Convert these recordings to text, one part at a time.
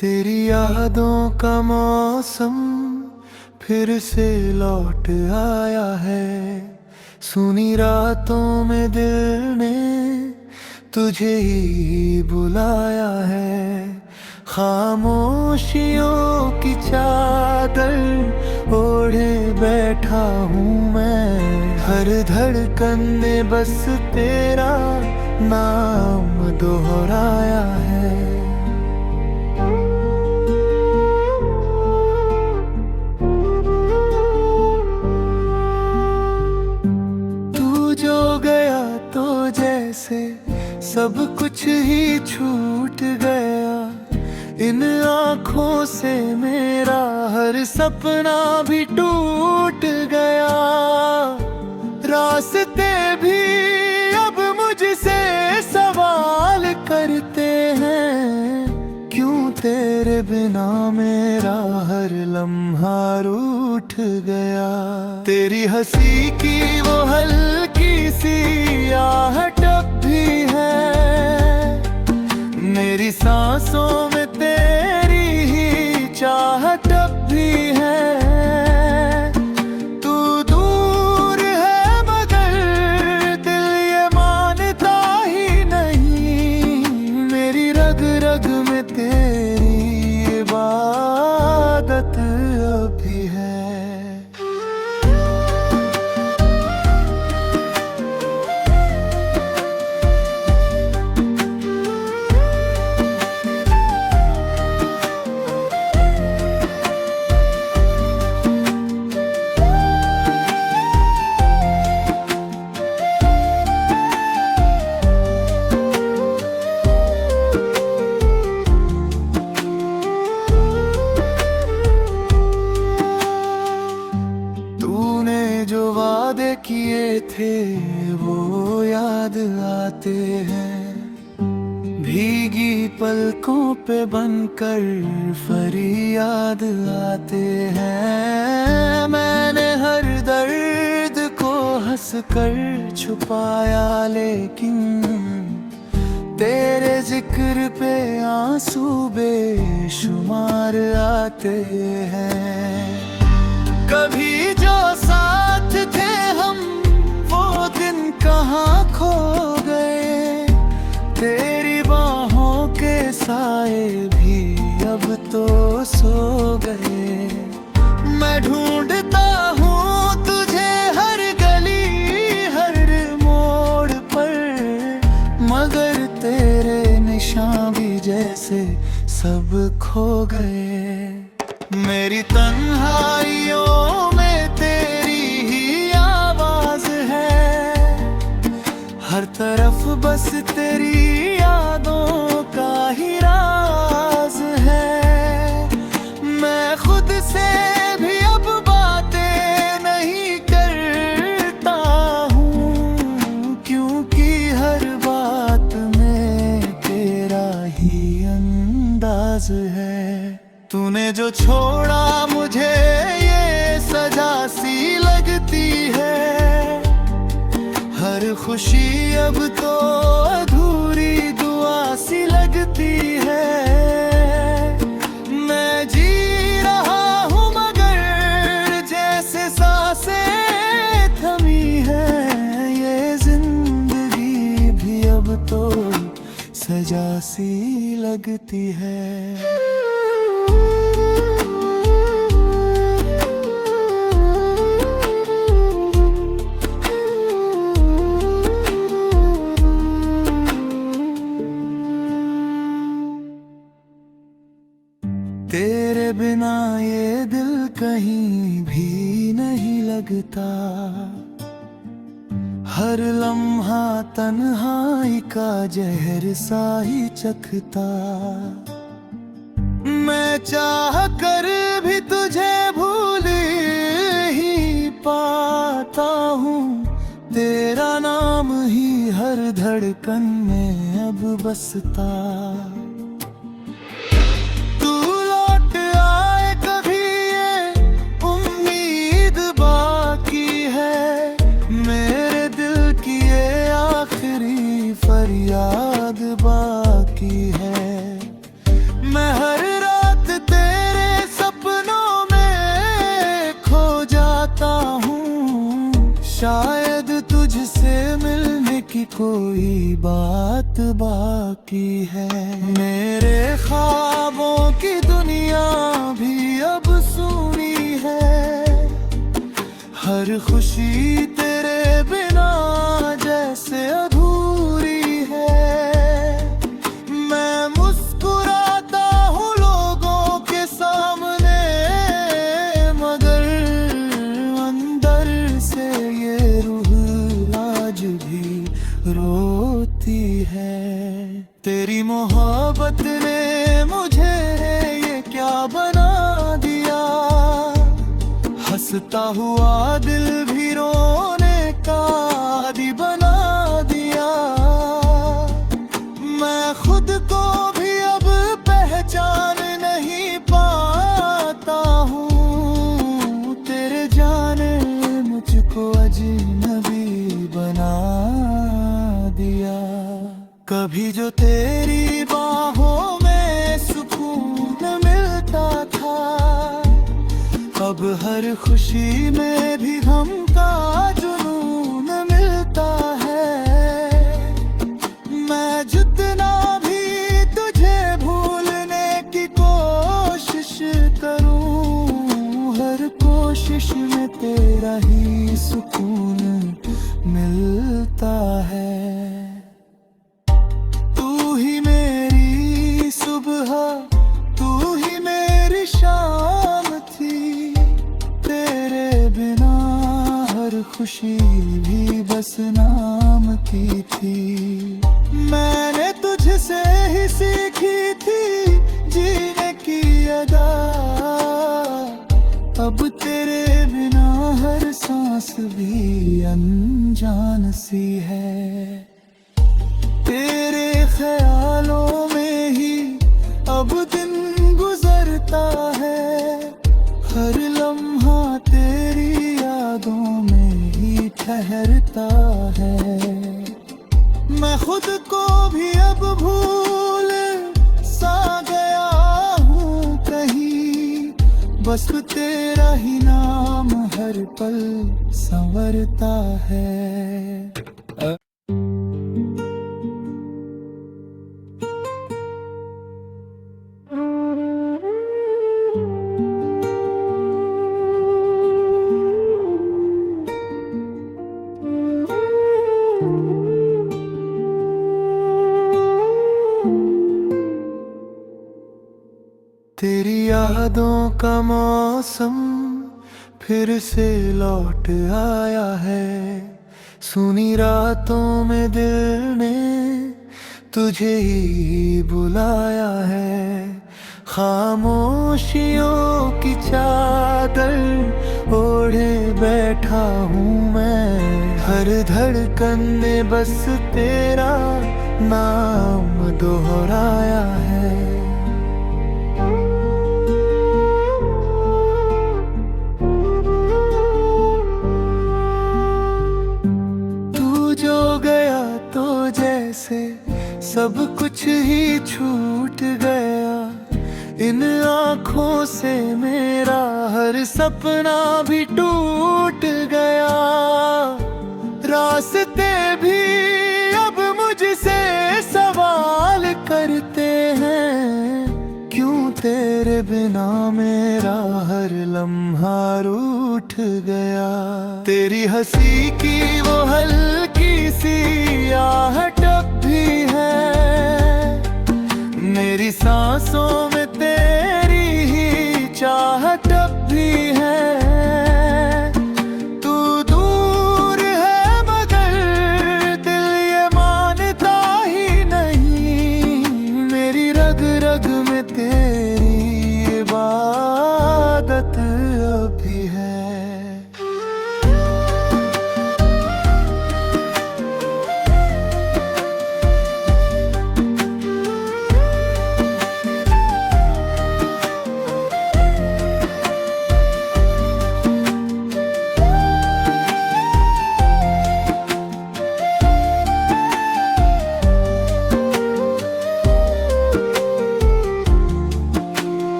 तेरी यादों का मौसम फिर से लौट आया है। सुनी रातों में दिल ने तुझे ही बुलाया है। खामोशियों की चादर ओढ़े बैठा हूँ मैं। हर धड़कन में बस तेरा नाम दोहराया है। तो जैसे सब कुछ ही छूट गया। इन आँखों से मेरा हर सपना भी टूट गया। रास्ते भी अब मुझसे सवाल करते हैं, क्यों तेरे बिना मेरा हर लम्हा रूठ गया। तेरी हंसी की वो हल्की सी आहट भी है, मेरी सांसों में तेरी ही चाहत भी है। तू दूर है मगर दिल ये मानता ही नहीं, मेरी रग रग में तेरी इबादत अभी है। जो वादे किए थे वो याद आते हैं, भीगी पलकों पे बनकर फरियाद आते हैं। मैंने हर दर्द को हंसकर छुपाया, लेकिन तेरे जिक्र पे आंसू बेशुमार आते हैं। कभी जो साथ थे हम वो दिन कहाँ खो गए, तेरी बाहों के साए भी अब तो सो गए। मैं ढूंढता हूँ तुझे हर गली हर मोड़ पर, मगर तेरे निशान भी जैसे सब खो गए। मेरी तन्हाइयों में तेरी ही आवाज है, हर तरफ बस तेरी यादों का ही राज है। मैं खुद से भी अब बातें नहीं करता हूँ, क्योंकि हर बात में तेरा ही अंदाज है। तूने जो छोड़ा मुझे ये सजा सी लगती है, हर खुशी अब तो अधूरी दुआ सी लगती है। मैं जी रहा हूँ मगर जैसे सांसें थमी है, ये जिंदगी भी अब तो सजा सी लगती है। तेरे बिना ये दिल कहीं भी नहीं लगता, हर लम्हा तन्हाई का जहर सा ही चखता। मैं चाह कर भी तुझे भूल ही पाता हूँ, तेरा नाम ही हर धड़कन में अब बसता। फरियाद बाकी है, मैं हर रात तुझसे मिलने की कोई बात बाकी है। मेरे ख्वाबों की दुनिया भी अब सुनी है, हर खुशी तेरे बिना जैसे अधूरी है। मैं मुस्कुराता हूँ लोगों के सामने, मगर अंदर से ये रूह आज भी रोती है। तेरी मोहब्बत ने मुझे ये क्या बना दिया, हंसता हुआ दिल भी रोने का आदी बना दिया। मैं खुद को भी अब पहचान नहीं पाता हूँ, तेरे जाने मुझको अजनबी बना दिया। कभी जो तेरी बाहों में सुकून मिलता था, अब हर खुशी में भी गम का जुनून मिलता है। मैं जितना भी तुझे भूलने की कोशिश करूं, हर कोशिश में तेरा ही सुकून मिलता है। तू ही मेरी सुबह, तू ही मेरी शाम थी, तेरे बिना हर खुशी भी बस नाम की थी। मैंने तुझसे ही सीखी थी जीने की अदा, अब तेरे बिना हर सांस भी अनजान सी है। तेरे ख्यालों में ही अब दिन गुजरता है, हर लम्हा तेरी यादों में ही ठहरता है। मैं खुद को भी अब भूल सा गया हूँ कहीं, बस तेरा ही नाम हर पल संवरता है। तेरी यादों का मौसम फिर से लौट आया है, सुनी रातों में दिल ने तुझे ही बुलाया है। खामोशियों की चादर ओढ़े बैठा हूँ मैं, हर धड़कन में बस तेरा नाम दोहराया है। सब कुछ ही छूट गया, इन आँखों से मेरा हर सपना भी टूट गया। रास्ते भी अब मुझसे सवाल करते हैं, क्यों तेरे बिना मेरा हर लम्हा रूठ गया। तेरी हंसी की वो हल्की सी आहट भी है, मेरी सांसों में तेरी ही चाहत भी है। तू दूर है मगर दिल ये मानता ही नहीं, मेरी रग रग में तेरी इबादत अब भी है।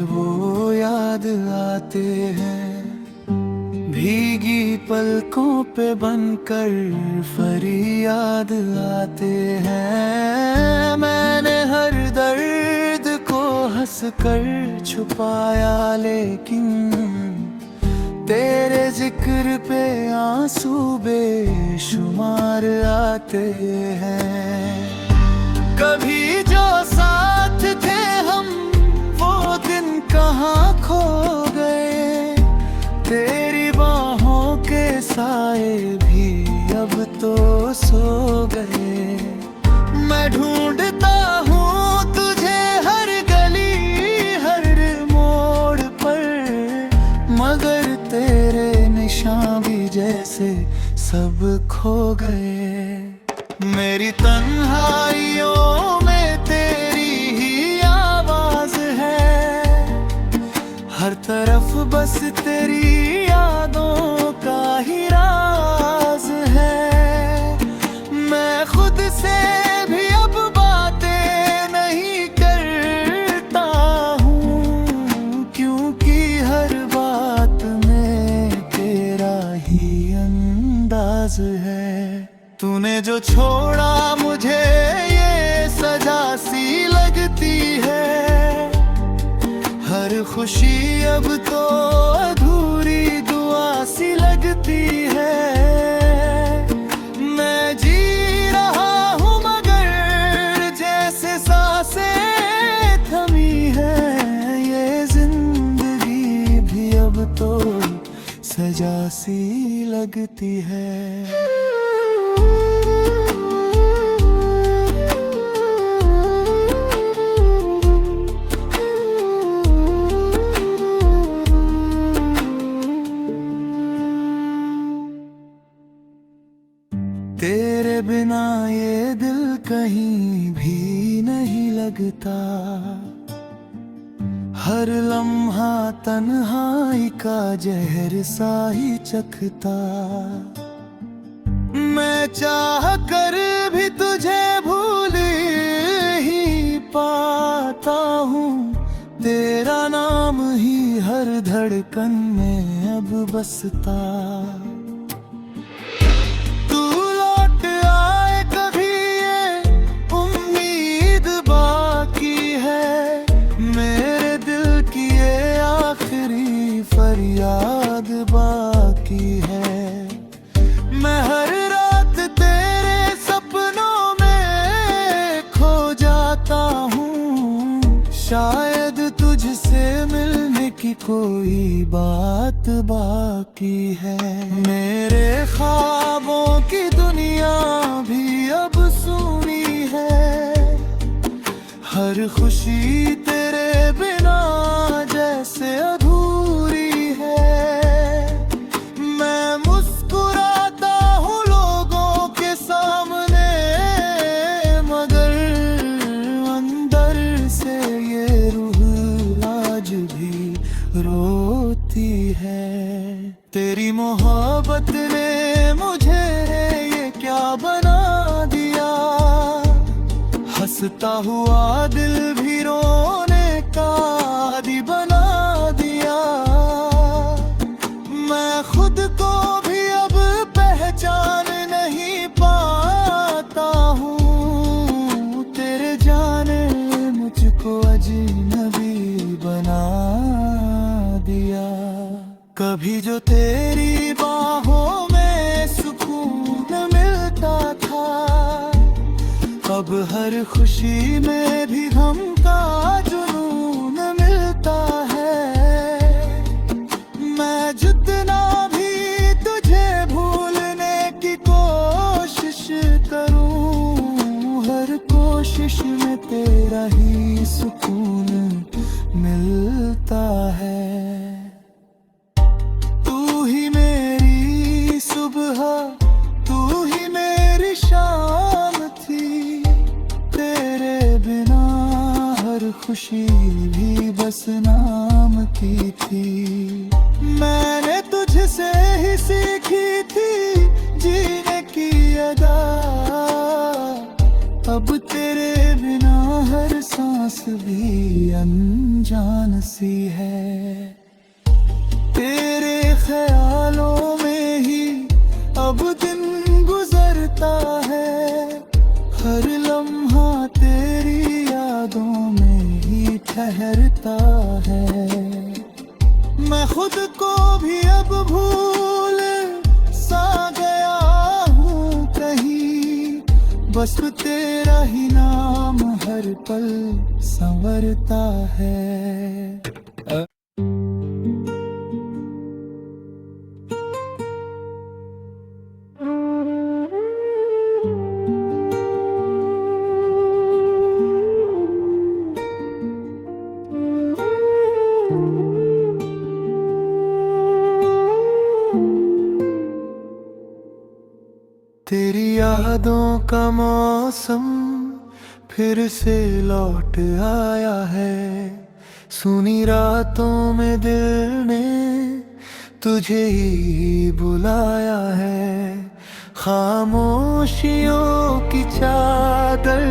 वो याद आते हैं। भीगी पलकों पे बनकर फरियाद आते हैं। मैंने हर दर्द को हंस कर छुपाया, लेकिन तेरे जिक्र पे आंसू बेशुमार आते हैं। कभी जो साथ थे हम, वो दिन कहाँ खो गए। तेरी बाहों के साए भी अब तो सो गए। मैं ढूंढता हूँ तुझे हर गली हर मोड़ पर, मगर तेरे निशान भी जैसे सब खो गए। मेरी तन्हाइयों में तेरी ही आवाज है, हर तरफ बस तेरी यादों का ही राज है। मैं खुद से भी अब बातें नहीं करता हूँ, क्योंकि हर बात में तेरा ही अंदाज है। तूने जो छोड़ा मुझे ये सजा सी लगती है। हर खुशी अब तो अधूरी दुआ सी लगती है। मैं जी रहा हूँ मगर जैसे सांसें थमी है। ये जिंदगी भी अब तो सजा सी लगती है। तेरे बिना ये दिल कहीं भी नहीं लगता। हर लम्हा तन्हाई का जहर सा ही चखता। मैं चाह कर भी तुझे भूल ही पाता हूँ। तेरा नाम ही हर धड़कन में अब बसता। फरियाद बाकी है। मैं हर रात तेरे सपनों में खो जाता हूँ। शायद तुझसे मिलने की कोई बात बाकी है। मेरे ख्वाबों की दुनिया भी अब सूनी है। हर खुशी तेरे बिना जैसे अधूरी है। मैं मुस्कुराता हूँ लोगों के सामने, मगर अंदर से ये रूह आज भी रोती है। तेरी मोहब्बत ने मुझे ये क्या बना दिया। हंसता हुआ दिल भी रोने का आदी बना दिया। मैं खुद को भी अब पहचान नहीं पाता हूँ। तेरे जाने मुझको अजनबी बना दिया। कभी जो तेरी बाहों में सुकून मिलता था, अब हर खुशी में भी गम का जुनून मिलता है। मैं जितना भी तुझे भूलने की कोशिश करूं, हर कोशिश में तेरा ही सुकून मिलता है। तू ही मेरी सुबह, तू ही मेरी शाम थी। तेरे बिना हर खुशी भी बस नाम की थी। मैंने तुझसे ही सीखी थी जीने की अदा। अब तेरे बिना हर सांस भी अनजान सी है। तेरे ख्यालों में ही अब दिन गुजरता है, हर लम्हा तेरी यादों में ही ठहरता है। मैं खुद को भी अब भूल सा गया हूँ कहीं, बस तेरा ही नाम हर पल संवरता है। तेरी यादों का मौसम फिर से लौट आया है। सुनी रातों में दिल ने तुझे ही बुलाया है। खामोशियों की चादर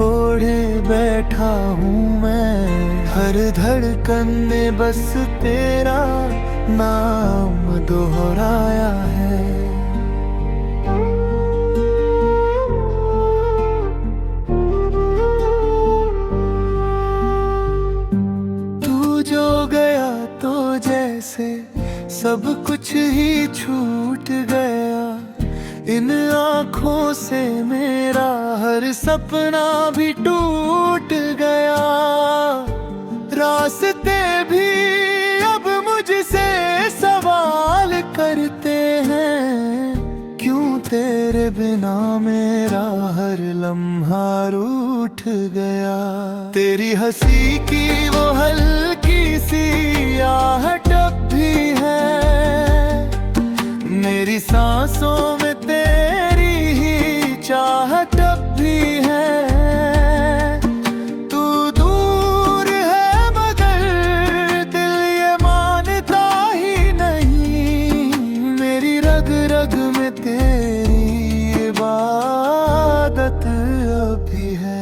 ओढ़े बैठा हूँ मैं, हर धड़कन में बस तेरा नाम दोहराया है। जैसे सब कुछ ही छूट गया, इन आँखों से मेरा हर सपना भी टूट गया। रास्ते भी अब मुझसे सवाल करते हैं, क्यों तेरे बिना मेरा हर लम्हा रूठ गया। तेरी हंसी की वो हल्की सी आहट भी है, मेरी सांसों में तेरी ही चाहत भी है। तू दूर है मगर दिल ये मानता ही नहीं, मेरी रग रग में तेरी इबादत अभी है।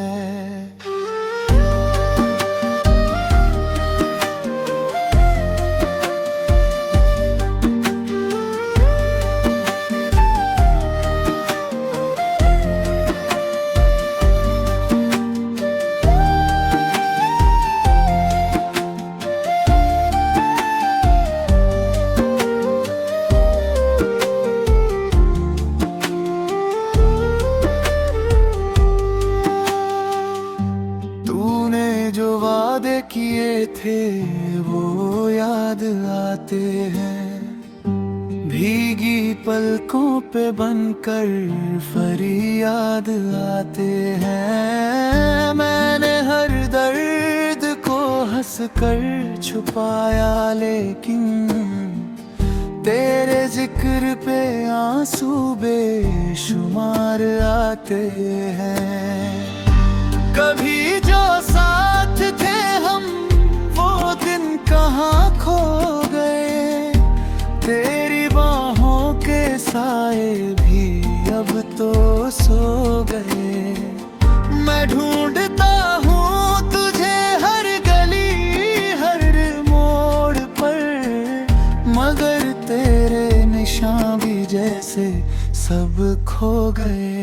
किए थे वो याद आते हैं, भीगी पलकों पे बनकर फरियाद आते हैं। मैंने हर दर्द को हंसकर छुपाया, लेकिन तेरे जिक्र पे आंसू बेशुमार आते हैं। कभी जो साथ थे हम वो दिन कहाँ खो गए, तेरी बाहों के साए भी अब तो सो गए। मैं ढूंढता हूँ तुझे हर गली हर मोड़ पर, मगर तेरे निशान भी जैसे सब खो गए।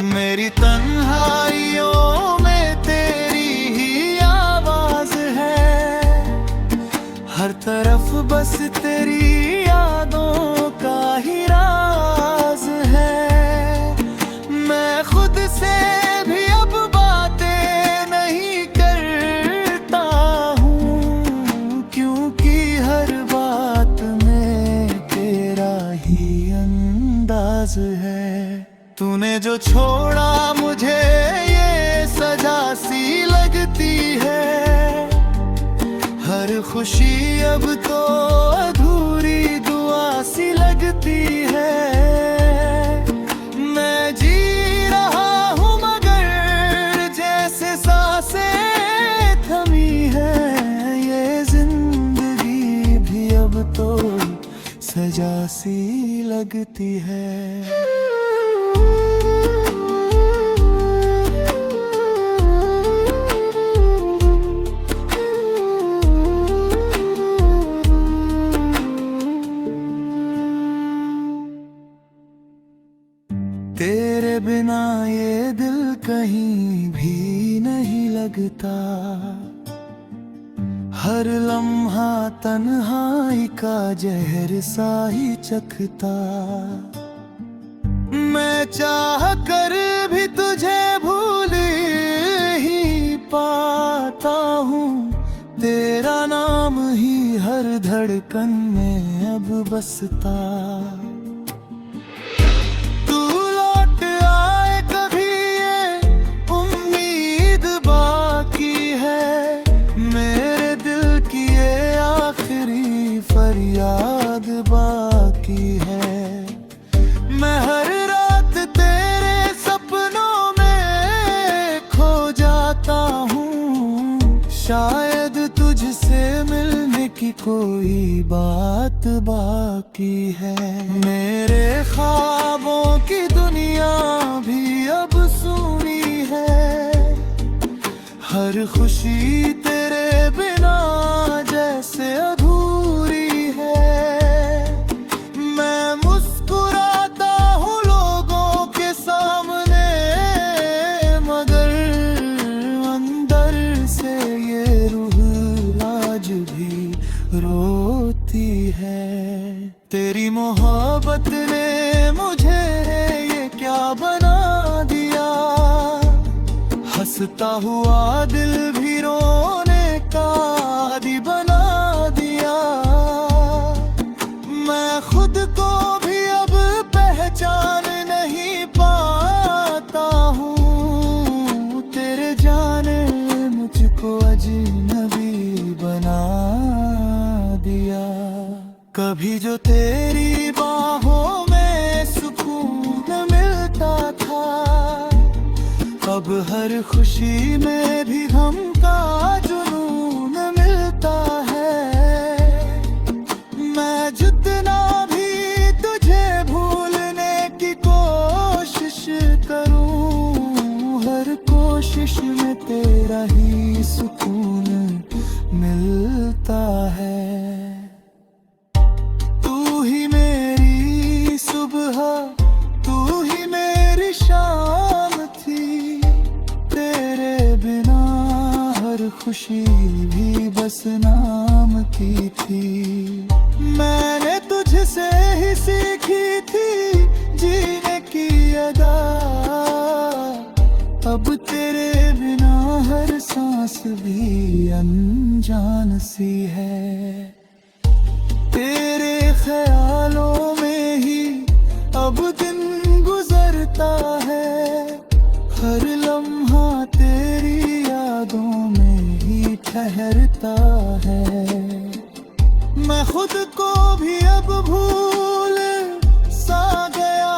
मेरी तन्हाइयों में तेरी ही आवाज है, हर तरफ बस तेरी यादों का ही राज है। मैं खुद से भी अब बातें नहीं करता हूँ, क्योंकि हर बात में तेरा ही अंदाज है। तूने जो छोड़ा मुझे ये सजा सी लगती है, हर खुशी अब तो अधूरी दुआ सी लगती है। मैं जी रहा हूँ मगर जैसे सांसें थमी है, ये जिंदगी भी अब तो सजा सी लगती है। कहीं भी नहीं लगता, हर लम्हा तन्हाई का जहर सा ही चखता। मैं चाह कर भी तुझे भूल ही पाता हूँ, तेरा नाम ही हर धड़कन में अब बसता। तू लौट आए कभी ये उम्मीद बाकी है, मेरे दिल की ये आखिरी फरियाद बाकी है। मैं हर रात तेरे सपनों में खो जाता हूँ, शायद तुझसे मिलने की कोई बात बाकी है। मेरे ख्वाबों की दुनिया भी अब सूनी है, हर खुशी तेरे बिना जैसे अधूरी है। मैं मुस्कुराता हूँ लोगों के सामने, मगर अंदर से ये रूह आज भी रोती है। तेरी मोहब्बत ने मुझे ये क्या बना दिया, हंसता हुआ दिल भी रोने का आदी बना दिया। मैं खुद को भी अब पहचान नहीं पाता हूँ, तेरे जाने मुझको अजनबी बना दिया। कभी जो तेरी बाहों में सुकून मिलता था, अब हर खुशी में भी गम का जुनून मिलता है। मैं जितना भी तुझे भूलने की कोशिश करूं, हर कोशिश में तेरा ही सुकून मिलता है। तू ही मेरी सुबह, तू ही मेरी शाम थी, तेरे बिना हर खुशी भी बस नाम की थी। मैंने तुझसे ही सीखी थी जीने की अदा, अब तेरे बिना हर सांस भी अनजान सी है। तेरे ख्यालों में ही अब दिन गुजरता है, हर लम्हा तेरी यादों में ही ठहरता है। मैं खुद को भी अब भूल सा गया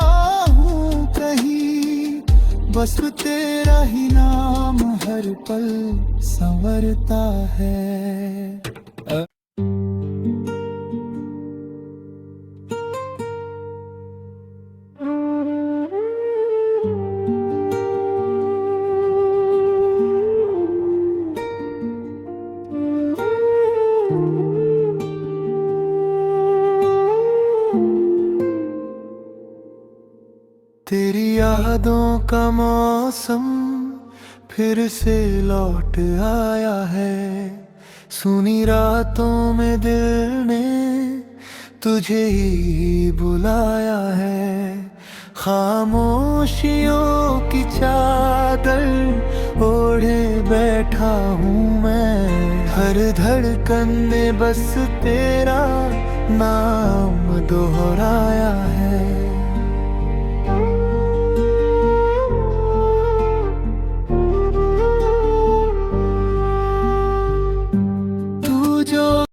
हूँ कहीं, बस तेरा ही नाम हर पल संवरता है। तेरी यादों का मौसम फिर से लौट आया है, सुनी रातों में दिल ने तुझे ही बुलाया है। खामोशियों की चादर ओढ़े बैठा हूँ मैं, हर धड़कन में बस तेरा नाम दोहराया है।